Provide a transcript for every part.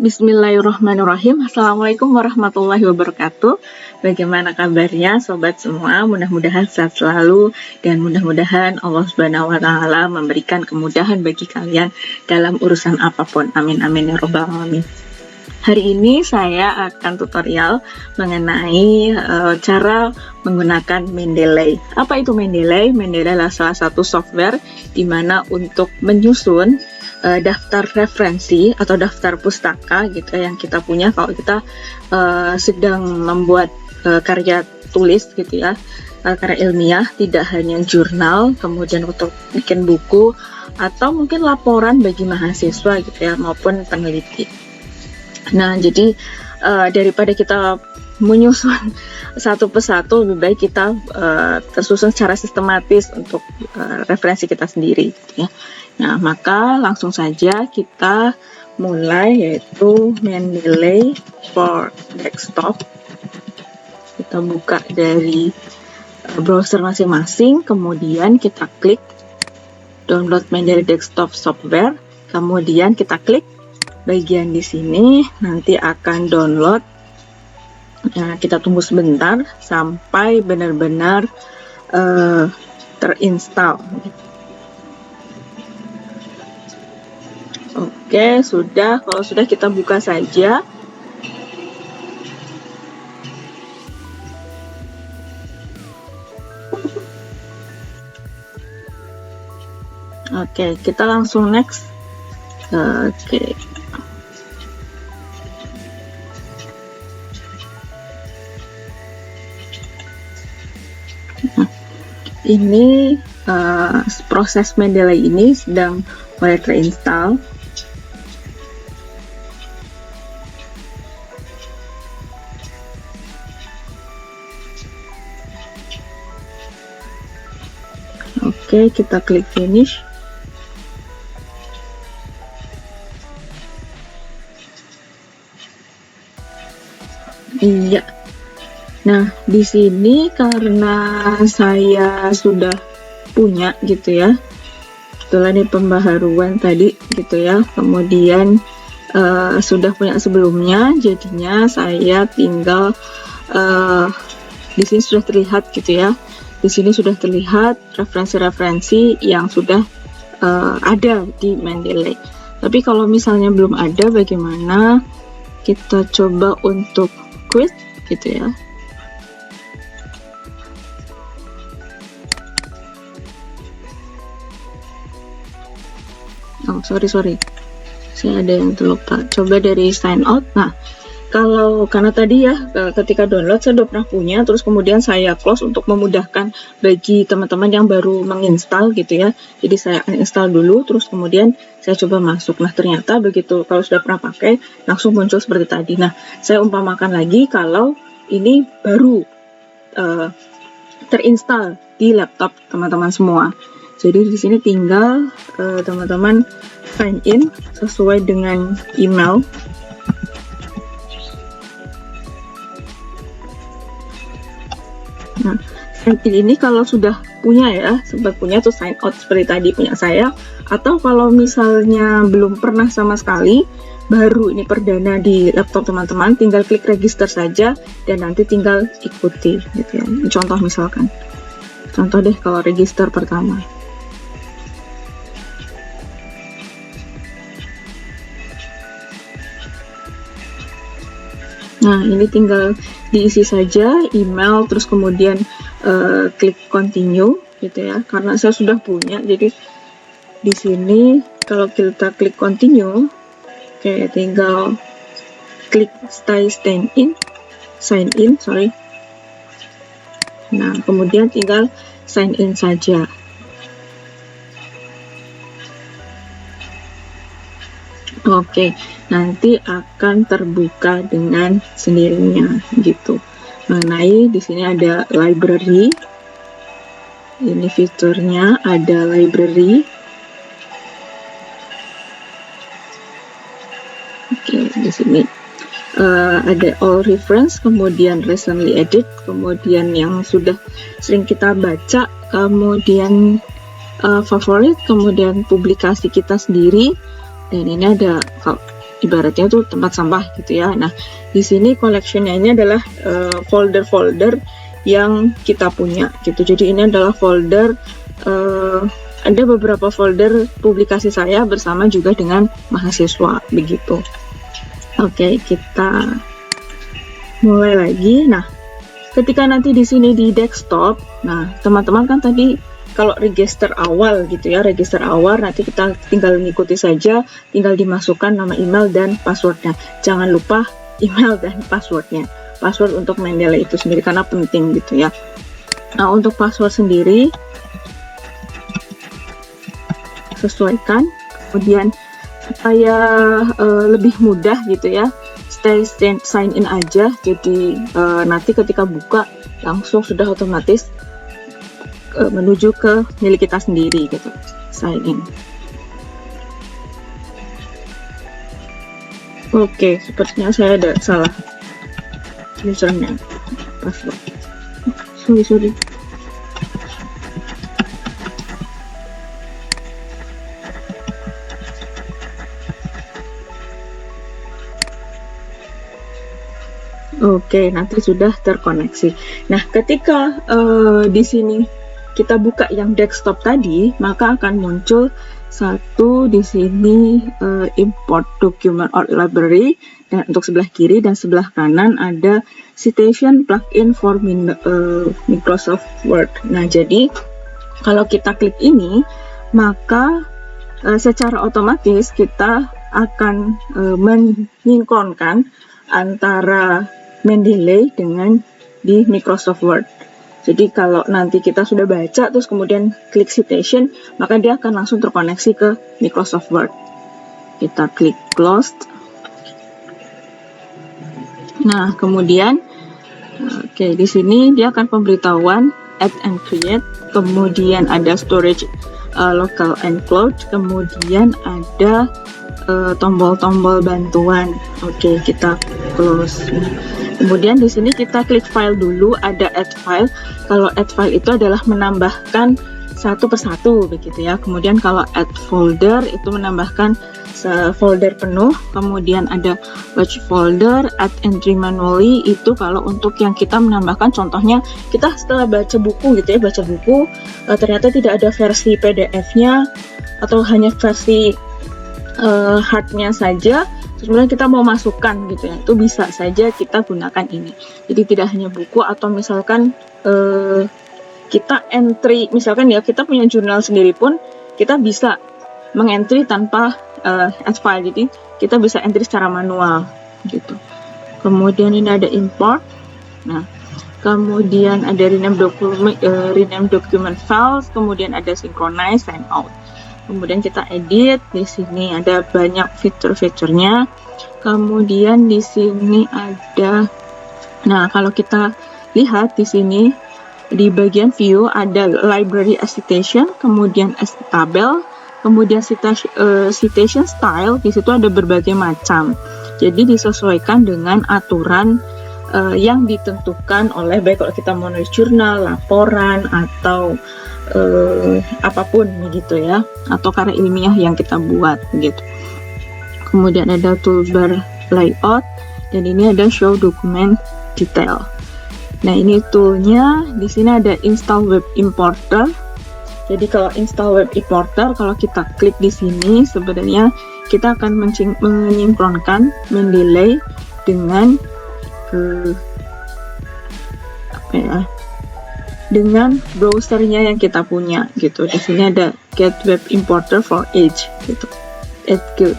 Bismillahirrahmanirrahim. Assalamualaikum warahmatullahi wabarakatuh. Bagaimana kabarnya sobat semua? Mudah-mudahan sehat selalu dan mudah-mudahan Allah Subhanahu wa taala memberikan kemudahan bagi kalian dalam urusan apapun. Amin amin ya rabbal alamin. Hari ini saya akan tutorial mengenai cara menggunakan Mendeley. Apa itu Mendeley? Mendeley adalah salah satu software di mana untuk menyusun daftar referensi atau daftar pustaka gitu yang kita punya kalau kita sedang membuat karya tulis gitu ya, karya ilmiah, tidak hanya jurnal, kemudian untuk bikin buku atau mungkin laporan bagi mahasiswa gitu ya maupun peneliti. Nah, jadi daripada kita menyusun satu persatu, lebih baik kita tersusun secara sistematis untuk referensi kita sendiri gitu ya. Nah, maka langsung saja kita mulai, yaitu Mendeley for Desktop. Kita buka dari browser masing-masing, kemudian kita klik download Mendeley Desktop Software, kemudian kita klik bagian di sini, nanti akan download. Nah, kita tunggu sebentar sampai benar-benar terinstall. Oke, sudah. Kalau sudah, kita buka saja. Oke, kita langsung next. Oke. Nah, ini proses Mendeley ini sedang mulai terinstall. Oke, kita klik finish. Iya. Nah, di sini karena saya sudah punya gitu ya. Setelah ini pembaharuan tadi gitu ya. Kemudian sudah punya sebelumnya, jadinya saya tinggal di sini sudah terlihat gitu ya. Di sini sudah terlihat referensi-referensi yang sudah ada di Mendeley. Tapi kalau misalnya belum ada, bagaimana? Kita coba untuk quit gitu ya. Oh, sorry. Saya ada yang terlupa. Coba dari sign out. Nah, karena tadi ya ketika download saya udah pernah punya, terus kemudian saya close untuk memudahkan bagi teman-teman yang baru menginstal gitu ya. Jadi saya uninstall dulu, terus kemudian saya coba masuk. Nah, ternyata begitu kalau sudah pernah pakai langsung muncul seperti tadi. Nah, saya umpamakan lagi kalau ini baru terinstall di laptop teman-teman semua. Jadi di sini tinggal teman-teman sign in sesuai dengan email. Nah, sign in ini kalau sudah punya ya, sempat punya tuh sign out seperti tadi punya saya, atau kalau misalnya belum pernah sama sekali, baru ini perdana di laptop teman-teman, tinggal klik register saja dan nanti tinggal ikuti gitu ya. Contoh misalkan. Contoh deh kalau register pertama. Nah, ini tinggal diisi saja email, terus kemudian klik continue gitu ya. Karena saya sudah punya, jadi di sini kalau kita klik continue, kayak tinggal klik sign in. Nah, kemudian tinggal sign in saja. Oke, nanti akan terbuka dengan sendirinya gitu. Mengenai di sini ada library. Ini fiturnya ada library. Oke, di sini ada all reference, kemudian recently added, kemudian yang sudah sering kita baca, kemudian favorit, kemudian publikasi kita sendiri, dan ini ada ibaratnya tuh tempat sampah gitu ya. Nah, di sini collection-nya ini adalah folder-folder yang kita punya gitu. Jadi ini adalah folder, ada beberapa folder publikasi saya bersama juga dengan mahasiswa begitu. Oke, kita mulai lagi. Nah, ketika nanti di sini di desktop, nah teman-teman kan tadi kalau register awal gitu ya, register awal nanti kita tinggal mengikuti saja, tinggal dimasukkan nama email dan passwordnya. Jangan lupa email dan passwordnya. Password untuk Mendeley itu sendiri karena penting gitu ya. Nah, untuk password sendiri sesuaikan, kemudian supaya lebih mudah gitu ya, stay sign in aja. Jadi nanti ketika buka langsung sudah otomatis menuju ke milik kita sendiri gitu, sign in. Oke, sepertinya saya ada salah username, password. Sorry. Oke, nanti sudah terkoneksi. Nah, ketika di sini kita buka yang desktop tadi, maka akan muncul satu di sini import document or library, dan untuk sebelah kiri dan sebelah kanan ada citation plugin for Microsoft Word. Nah, jadi kalau kita klik ini, maka secara otomatis kita akan mensinkronkan antara Mendeley dengan di Microsoft Word. Jadi kalau nanti kita sudah baca terus kemudian klik citation, maka dia akan langsung terkoneksi ke Microsoft Word. Kita klik closed. Nah, kemudian di sini dia akan pemberitahuan add and create, kemudian ada storage local and cloud, kemudian ada tombol-tombol bantuan. Oke, kita close. Kemudian di sini kita klik file dulu, ada add file. Kalau add file itu adalah menambahkan satu persatu begitu ya. Kemudian kalau add folder itu menambahkan folder penuh. Kemudian ada batch folder, add entry manually itu kalau untuk yang kita menambahkan, contohnya kita setelah baca buku gitu ya, baca buku ternyata tidak ada versi PDF-nya atau hanya versi hardnya saja, kemudian kita mau masukkan gitu ya, itu bisa saja kita gunakan ini. Jadi tidak hanya buku, atau misalkan kita entry, misalkan ya kita punya jurnal sendiri pun kita bisa mengentry tanpa add file, jadi kita bisa entry secara manual gitu. Kemudian ini ada import. Nah, kemudian ada rename document files, kemudian ada synchronize, sign out. Kemudian kita edit, di sini ada banyak fitur-fiturnya. Kemudian di sini ada, nah kalau kita lihat di sini di bagian view ada library as citation, kemudian as tabel, kemudian citation style. Di situ ada berbagai macam. Jadi disesuaikan dengan aturan yang ditentukan oleh, baik kalau kita mau nulis jurnal, laporan, atau apapun begitu ya, atau karya ilmiah yang kita buat gitu. Kemudian ada toolbar layout, dan ini ada show document detail. Nah, ini toolnya. Di sini ada install web importer. Jadi kalau install web importer, kalau kita klik di sini, sebenarnya kita akan menyinkronkan Mendeley dengan dengan browsernya yang kita punya gitu. Di sini ada get web importer for Edge gitu. Edge.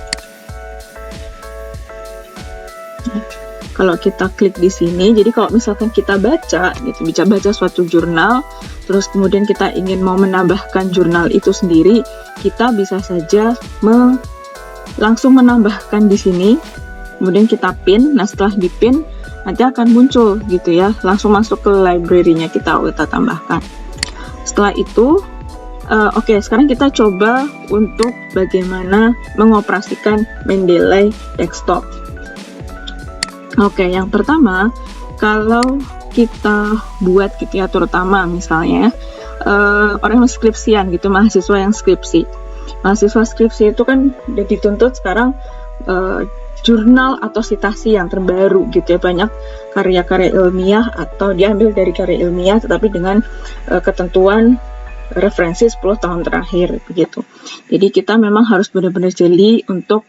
Kalau kita klik di sini, jadi kalau misalkan kita baca gitu, bisa baca suatu jurnal, terus kemudian kita ingin mau menambahkan jurnal itu sendiri, kita bisa saja langsung menambahkan di sini. Kemudian kita pin. Nah, setelah dipin nanti akan muncul gitu ya, langsung masuk ke library-nya kita tambahkan. Setelah itu oke, sekarang kita coba untuk bagaimana mengoperasikan Mendeley desktop. Oke, yang pertama, kalau kita buat gitu ya, terutama misalnya orang yang skripsian gitu, mahasiswa yang skripsi. Mahasiswa skripsi itu kan udah dituntut sekarang jurnal atau sitasi yang terbaru gitu ya, banyak karya-karya ilmiah atau diambil dari karya ilmiah tetapi dengan ketentuan referensi 10 tahun terakhir begitu. Jadi kita memang harus benar-benar jeli untuk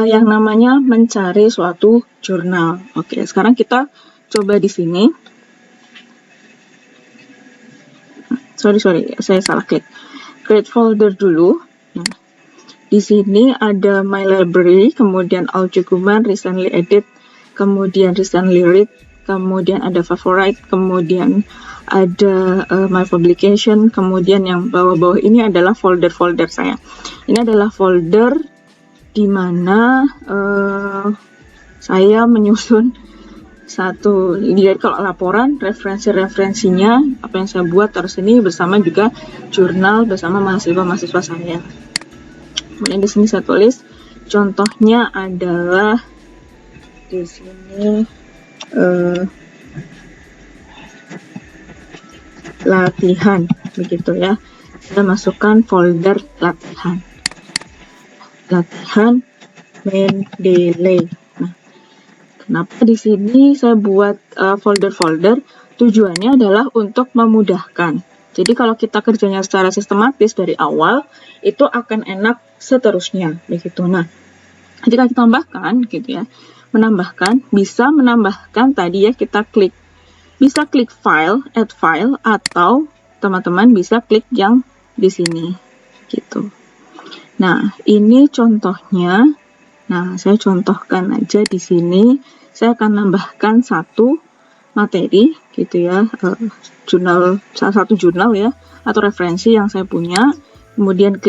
yang namanya mencari suatu jurnal. Oke, sekarang kita coba di sini. Sorry, saya salah klik. Create folder dulu. Nah, di sini ada My Library, kemudian All Document, Recently Edit, kemudian Recently Read, kemudian ada Favorite, kemudian ada My Publication, kemudian yang bawah-bawah ini adalah folder-folder saya. Ini adalah folder di mana saya menyusun satu, jadi kalau laporan referensi-referensinya apa yang saya buat taruh sini bersama juga jurnal bersama mahasiswa-mahasiswa saya. Kemudian di sini saya tulis contohnya adalah di sini latihan begitu ya. Saya masukkan folder latihan Mendeley. Kenapa di sini saya buat folder-folder? Tujuannya adalah untuk memudahkan. Jadi kalau kita kerjanya secara sistematis dari awal, itu akan enak seterusnya, begitu. Nah, jika kita tambahkan, gitu ya, bisa menambahkan tadi ya kita klik, bisa klik file, add file, atau teman-teman bisa klik yang di sini, gitu. Nah, ini contohnya. Nah, saya contohkan aja di sini. Saya akan nambahkan satu materi, gitu ya, salah satu jurnal ya, atau referensi yang saya punya. Kemudian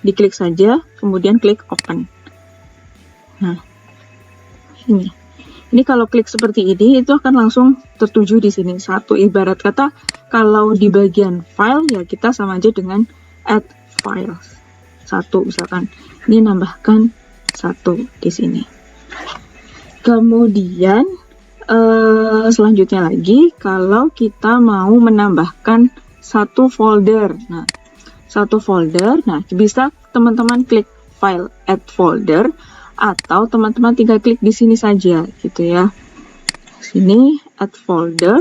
diklik saja, kemudian klik open. Nah, ini kalau klik seperti ini, itu akan langsung tertuju di sini. Satu, ibarat kata, kalau di bagian file ya kita sama aja dengan add files. Satu, misalkan, ini nambahkan satu di sini. Kemudian selanjutnya lagi kalau kita mau menambahkan satu folder. Nah, satu folder, nah bisa teman-teman klik file add folder atau teman-teman tinggal klik di sini saja gitu ya. Sini add folder.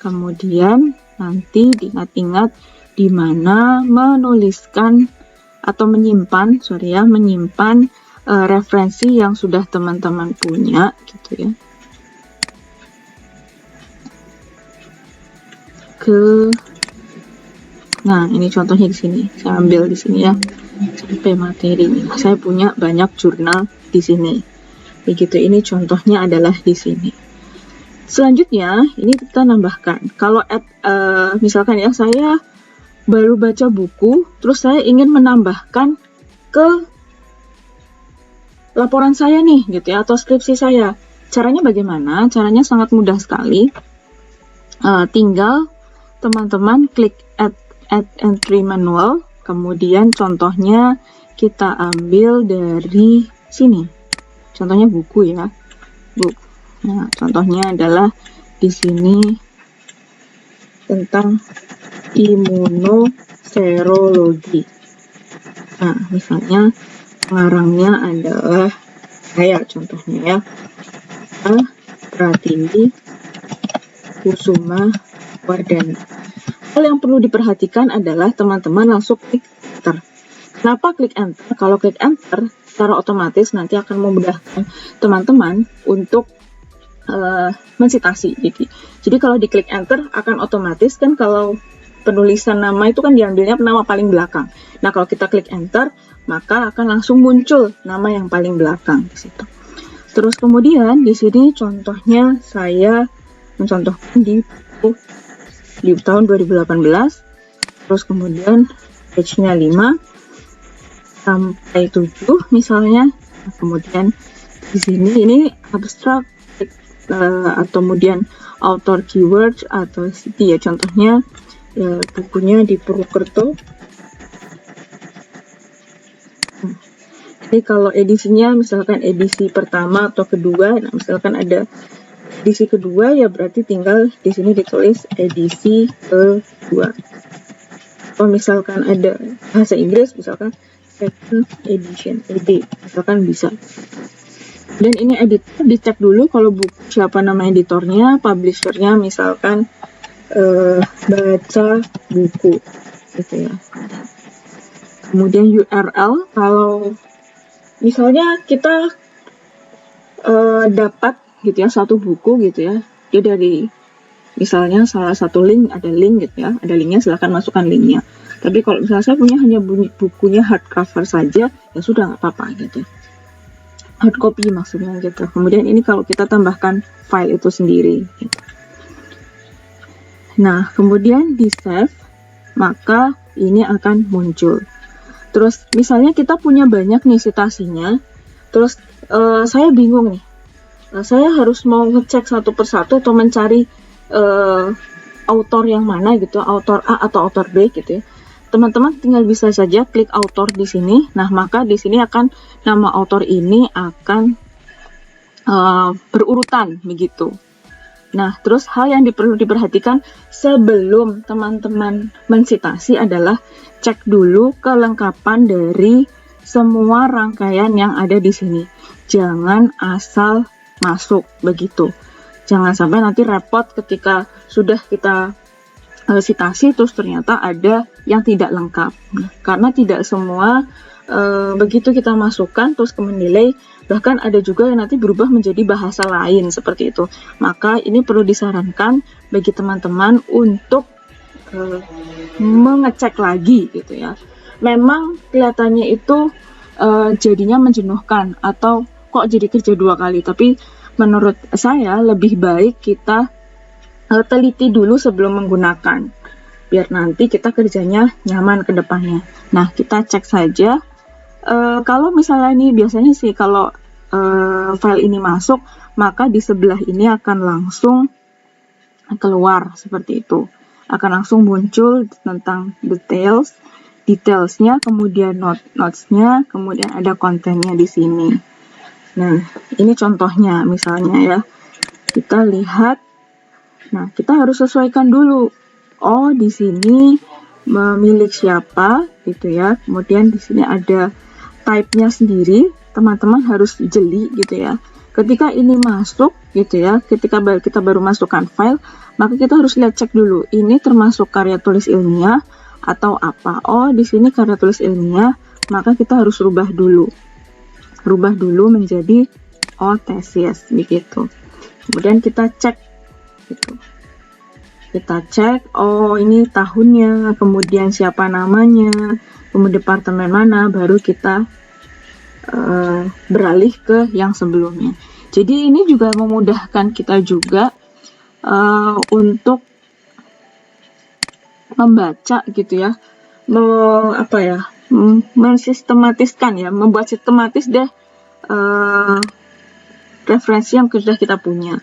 Kemudian nanti diingat-ingat di mana menuliskan atau menyimpan referensi yang sudah teman-teman punya gitu ya. Nah, ini contohnya di sini. Saya ambil di sini ya. Sampai materi. Saya punya banyak jurnal di sini. Begitu, ini contohnya adalah di sini. Selanjutnya, ini kita nambahkan. Kalau misalkan ya, saya baru baca buku, terus saya ingin menambahkan ke laporan saya nih gitu ya, atau skripsi saya. Caranya bagaimana? Caranya sangat mudah sekali. Tinggal teman-teman klik add entry manual, kemudian contohnya kita ambil dari sini. Contohnya buku ya. Nah, contohnya adalah di sini tentang imunoserologi. Nah, misalnya pengarangnya adalah saya contohnya ya, Pratini Kusuma Wardani. Hal yang perlu diperhatikan adalah teman-teman langsung klik enter. Kenapa klik enter? Kalau klik enter secara otomatis nanti akan memudahkan teman-teman untuk mensitasi. Jadi kalau diklik enter akan otomatis kan, kalau penulisan nama itu kan diambilnya nama paling belakang. Nah, kalau kita klik enter maka akan langsung muncul nama yang paling belakang di situ. Terus kemudian di sini contohnya saya mencontohkan di tahun 2018. Terus kemudian page-nya 5 sampai 7 misalnya. Nah, kemudian di sini ini abstrak atau kemudian author keyword atau city ya, contohnya ya, bukunya di Purwokerto. Jadi kalau edisinya misalkan edisi pertama atau kedua, nah misalkan ada edisi kedua ya berarti tinggal di sini ditulis edisi kedua. Kalau misalkan ada bahasa Inggris misalkan second edition, ED, misalkan bisa. Dan ini editor, dicek dulu kalau siapa nama editornya, publishernya, misalkan baca buku gitu ya. Kemudian URL, kalau misalnya kita dapat gitu ya satu buku gitu ya, dia dari misalnya salah satu link, ada link gitu ya, ada linknya, silahkan masukkan linknya. Tapi kalau misalnya saya punya hanya bukunya hardcover saja, ya sudah nggak apa-apa gitu, hard copy maksudnya gitu. Kemudian ini kalau kita tambahkan file itu sendiri gitu. Nah kemudian di save, maka ini akan muncul. Terus misalnya kita punya banyak nih citasinya, terus saya bingung nih, saya harus mau ngecek satu persatu atau mencari author yang mana gitu, author A atau author B gitu ya. Teman-teman tinggal bisa saja klik author di sini. Nah maka di sini akan nama author ini akan berurutan begitu. Nah, terus hal yang perlu diperhatikan sebelum teman-teman mensitasi adalah cek dulu kelengkapan dari semua rangkaian yang ada di sini. Jangan asal masuk begitu. Jangan sampai nanti repot ketika sudah kita sitasi terus ternyata ada yang tidak lengkap. Karena tidak semua begitu kita masukkan terus menilai, bahkan ada juga yang nanti berubah menjadi bahasa lain seperti itu. Maka ini perlu disarankan bagi teman-teman untuk mengecek lagi gitu ya. Memang kelihatannya itu jadinya menjenuhkan atau kok jadi kerja dua kali, tapi menurut saya lebih baik kita teliti dulu sebelum menggunakan, biar nanti kita kerjanya nyaman ke depannya. Nah kita cek saja. Kalau misalnya ini biasanya sih kalau file ini masuk, maka di sebelah ini akan langsung keluar seperti itu, akan langsung muncul tentang detailsnya, kemudian notesnya, kemudian ada kontennya di sini. Nah ini contohnya misalnya ya, kita lihat. Nah kita harus sesuaikan dulu. Oh di sini milik siapa gitu ya. Kemudian di sini ada type-nya sendiri, teman-teman harus jeli gitu ya. Ketika ini masuk gitu ya, ketika kita baru masukkan file, maka kita harus lihat, cek dulu ini termasuk karya tulis ilmiah atau apa. Oh di sini karya tulis ilmiah, maka kita harus rubah dulu menjadi tesis begitu. Kemudian kita cek gitu. Kita cek, oh ini tahunnya, kemudian siapa namanya, kemudian departemen mana, baru kita beralih ke yang sebelumnya. Jadi ini juga memudahkan kita juga untuk membaca gitu ya, mensistematiskan ya, membuat sistematis deh referensi yang sudah kita punya.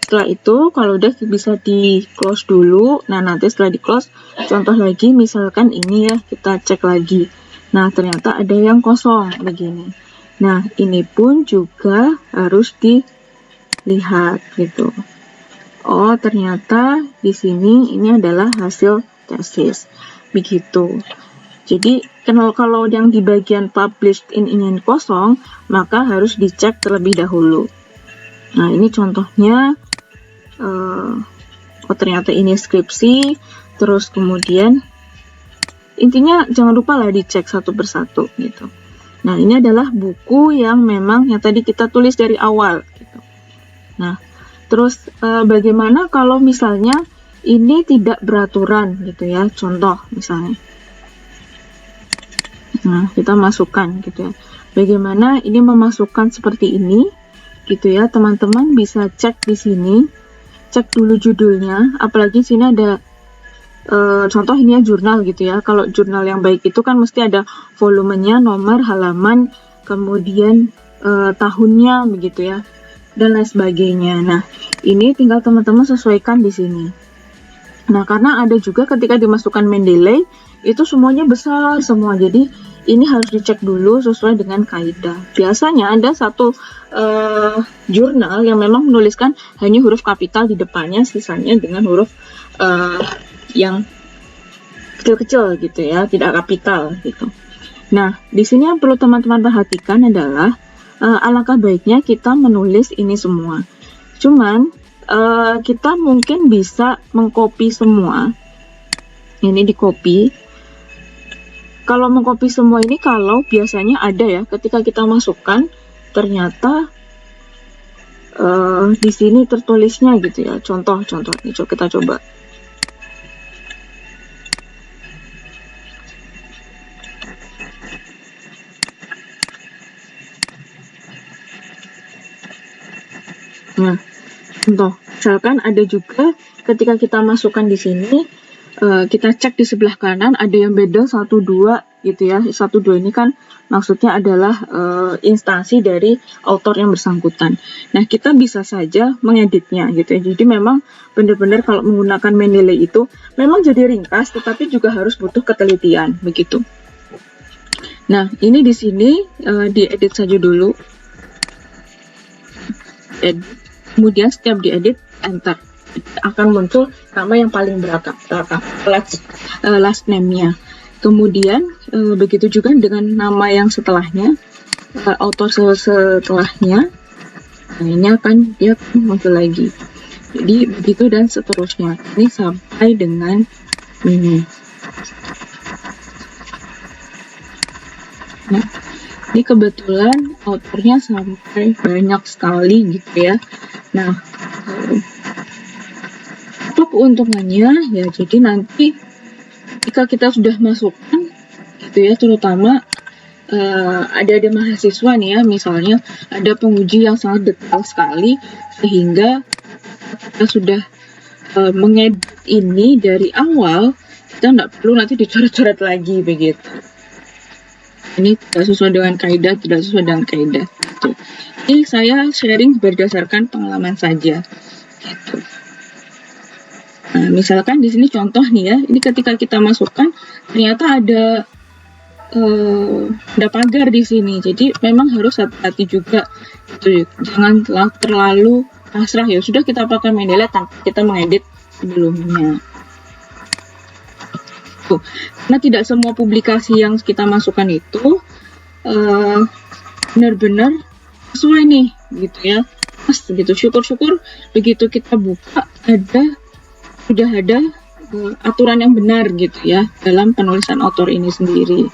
Setelah itu kalau udah bisa di close dulu. Nah nanti setelah di close, contoh lagi misalkan ini ya, kita cek lagi. Nah ternyata ada yang kosong begini. Nah ini pun juga harus dilihat gitu. Oh ternyata di sini ini adalah hasil tesis begitu. Jadi kalau yang di bagian published ini kosong, maka harus dicek terlebih dahulu. Nah ini contohnya. Ternyata ini skripsi, terus kemudian intinya jangan lupa lah dicek satu persatu gitu. Nah ini adalah buku yang memang yang tadi kita tulis dari awal gitu. Nah terus bagaimana kalau misalnya ini tidak beraturan gitu ya, contoh misalnya. Nah kita masukkan gitu ya, bagaimana ini memasukkan seperti ini gitu ya, teman-teman bisa cek di sini. Cek dulu judulnya, apalagi sini ada contoh ini ya jurnal gitu ya. Kalau jurnal yang baik itu kan mesti ada volumenya, nomor, halaman, kemudian tahunnya begitu ya, dan lain sebagainya. Nah ini tinggal teman-teman sesuaikan di sini. Nah karena ada juga ketika dimasukkan Mendeley itu semuanya besar semua, jadi ini harus dicek dulu sesuai dengan kaidah. Biasanya ada satu jurnal yang memang menuliskan hanya huruf kapital di depannya, sisanya dengan huruf yang kecil-kecil gitu ya, tidak kapital gitu. Nah, di sini yang perlu teman-teman perhatikan adalah alangkah baiknya kita menulis ini semua. Cuman kita mungkin bisa mengcopy semua. Ini di copy. Kalau mengcopy semua ini, kalau biasanya ada ya, ketika kita masukkan ternyata di sini tertulisnya gitu ya. Contoh ini kita coba. Nah, contoh, misalkan ada juga ketika kita masukkan di sini, kita cek di sebelah kanan ada yang beda 1, 2 gitu ya. 1, 2 ini kan maksudnya adalah instansi dari author yang bersangkutan. Nah, kita bisa saja mengeditnya gitu ya. Jadi memang benar-benar kalau menggunakan Mendeley itu memang jadi ringkas, tetapi juga harus butuh ketelitian begitu. Nah, ini di sini diedit saja dulu. Kemudian setiap diedit, enter, akan muncul nama yang paling belakang, last name-nya. Kemudian begitu juga dengan nama yang setelahnya, author setelahnya. Nah, ini akan dia muncul lagi. Jadi begitu dan seterusnya. Ini sampai dengan ini. Nah, ini kebetulan autornya sampai banyak sekali gitu ya. Nah, apa keuntungannya ya? Jadi nanti ketika kita sudah masukkan gitu ya, terutama ada mahasiswa nih ya, misalnya ada penguji yang sangat detail sekali sehingga kita sudah mengedit ini dari awal, kita nggak perlu nanti dicoret-coret lagi begitu. Ini tidak sesuai dengan kaidah, tidak sesuai dengan kaidah. Gitu. Ini saya sharing berdasarkan pengalaman saja. Gitu. Nah, misalkan di sini contoh nih ya, ini ketika kita masukkan ternyata ada pagar di sini. Jadi memang harus hati-hati juga. Gitu. Jangan terlalu pasrah ya. Sudah kita pakai Mendeley tanpa kita mengedit sebelumnya. Karena tidak semua publikasi yang kita masukkan itu benar-benar sesuai nih gitu ya. Mas gitu, syukur-syukur begitu kita buka sudah ada aturan yang benar gitu ya dalam penulisan author ini sendiri.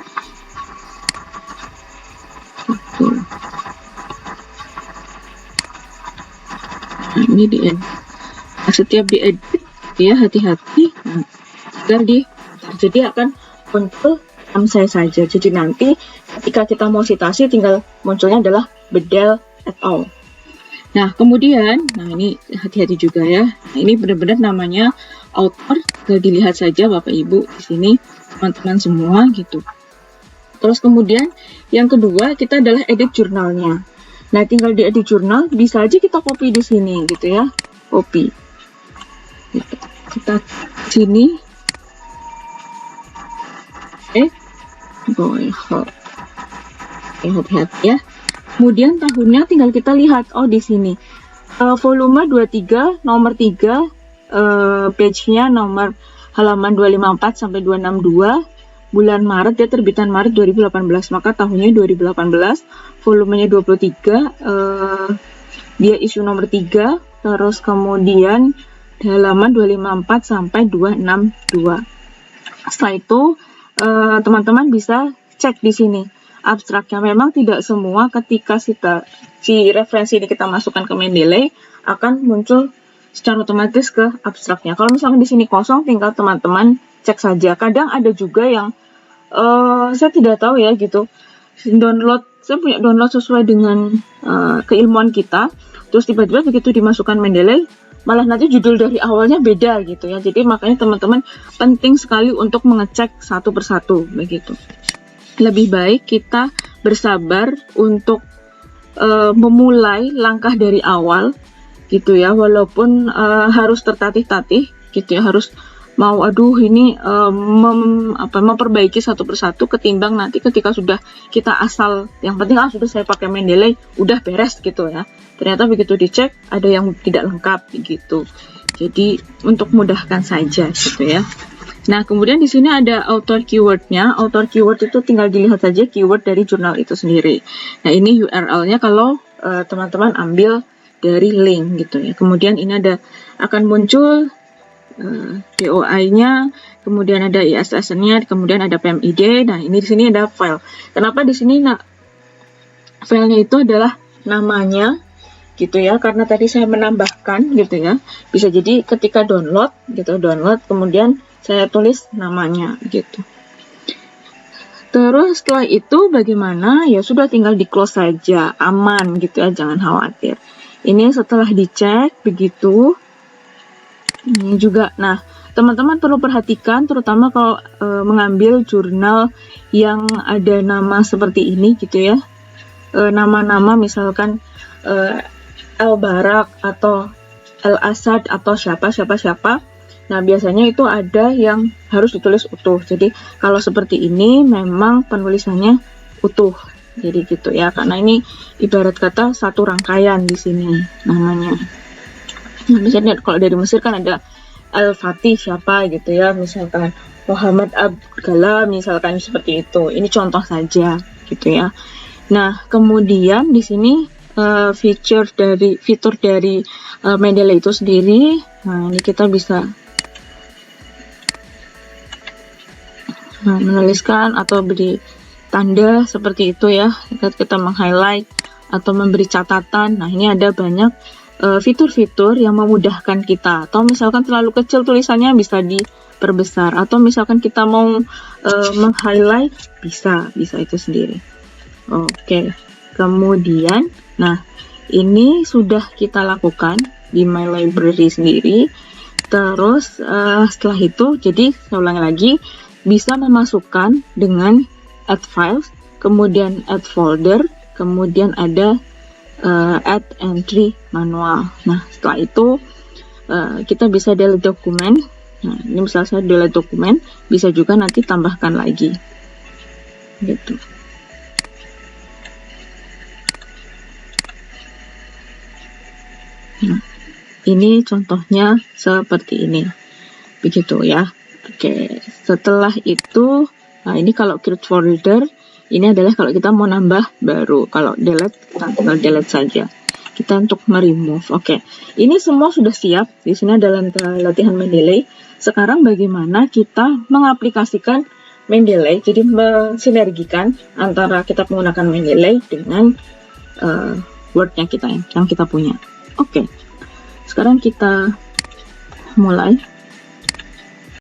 Gitu. Nah, ini diedit. Nah, setiap diedit ya hati-hati agar jadi akan muncul saya saja. Jadi nanti ketika kita mau citasi tinggal munculnya adalah Bedell et al. Nah, kemudian, ini hati-hati juga ya. Nah, ini benar-benar namanya author, tinggal dilihat saja Bapak Ibu di sini, teman-teman semua gitu. Terus kemudian yang kedua kita adalah edit jurnalnya. Nah, tinggal di edit jurnal bisa aja kita copy di sini gitu ya. Copy. Gitu. Kita sini hati-hati ya. Kemudian tahunnya tinggal kita lihat, di sini volume 23 nomor 3, page-nya nomor halaman 254 sampai 262, bulan Maret, dia terbitan Maret 2018, maka tahunnya 2018, volumenya 23, dia isu nomor 3, terus kemudian halaman 254 sampai 262. Setelah itu teman-teman bisa cek di sini abstraknya. Memang tidak semua ketika si referensi ini kita masukkan ke Mendeley akan muncul secara otomatis ke abstraknya. Kalau misalnya di sini kosong, tinggal teman-teman cek saja. Kadang ada juga yang saya tidak tahu ya gitu. Saya punya download sesuai dengan keilmuan kita. Terus tiba-tiba begitu dimasukkan Mendeley, malah nanti judul dari awalnya beda gitu ya. Jadi makanya teman-teman penting sekali untuk mengecek satu persatu begitu. Lebih baik kita bersabar untuk memulai langkah dari awal gitu ya, walaupun harus tertatih-tatih gitu ya, harus mau ini memperbaiki satu persatu ketimbang nanti ketika sudah kita asal yang penting sudah saya pakai Mendeley udah beres gitu ya, ternyata begitu dicek ada yang tidak lengkap gitu. Jadi untuk mudahkan saja gitu ya. Nah, kemudian di sini ada author keywordnya. Author keyword itu tinggal dilihat saja keyword dari jurnal itu sendiri. Nah, ini URL-nya kalau teman-teman ambil dari link gitu ya. Kemudian ini akan muncul DOI-nya, kemudian ada ISSN-nya, kemudian ada PMID. Nah, ini di sini ada file. Kenapa di sini filenya itu adalah namanya gitu ya, karena tadi saya menambahkan gitu ya. Bisa jadi ketika download kemudian saya tulis namanya gitu. Terus setelah itu bagaimana? Ya sudah, tinggal di close saja, aman gitu ya, jangan khawatir. Ini setelah dicek begitu. Ini juga, nah teman-teman perlu perhatikan terutama kalau mengambil jurnal yang ada nama seperti ini gitu ya. Nama-nama misalkan Al-Barak atau Al-Asad atau siapa. Nah, biasanya itu ada yang harus ditulis utuh. Jadi, kalau seperti ini memang penulisannya utuh. Jadi gitu ya, karena ini ibarat kata satu rangkaian di sini namanya. Nah, misalnya kalau dari Mesir kan ada Al-Fatih siapa gitu ya, misalkan Muhammad Abdullah misalkan seperti itu. Ini contoh saja gitu ya. Nah, kemudian di sini fitur dari Mendeley itu sendiri. Nah, ini kita bisa menuliskan atau beri tanda seperti itu ya. Kita meng-highlight atau memberi catatan. Nah, ini ada banyak fitur-fitur yang memudahkan kita. Atau misalkan terlalu kecil tulisannya bisa diperbesar. Atau misalkan kita mau meng-highlight bisa itu sendiri. Oke. Kemudian, nah ini sudah kita lakukan di My Library sendiri. Terus setelah itu, jadi saya ulangi lagi, bisa memasukkan dengan add files, kemudian add folder, kemudian ada add entry manual. Nah, setelah itu kita bisa delete dokumen. Nah, ini misalnya saya delete dokumen, bisa juga nanti tambahkan lagi. Gitu. Nah, ini contohnya seperti ini. Begitu ya. Oke, setelah itu, nah ini kalau create folder, ini adalah kalau kita mau nambah baru. Kalau delete, kita tinggal delete saja. Kita untuk meremove. Oke, ini semua sudah siap. Di sini adalah latihan Mendeley. Sekarang bagaimana kita mengaplikasikan Mendeley, jadi mensinergikan antara kita menggunakan Mendeley dengan Word-nya kita yang kita punya. Oke, sekarang kita mulai.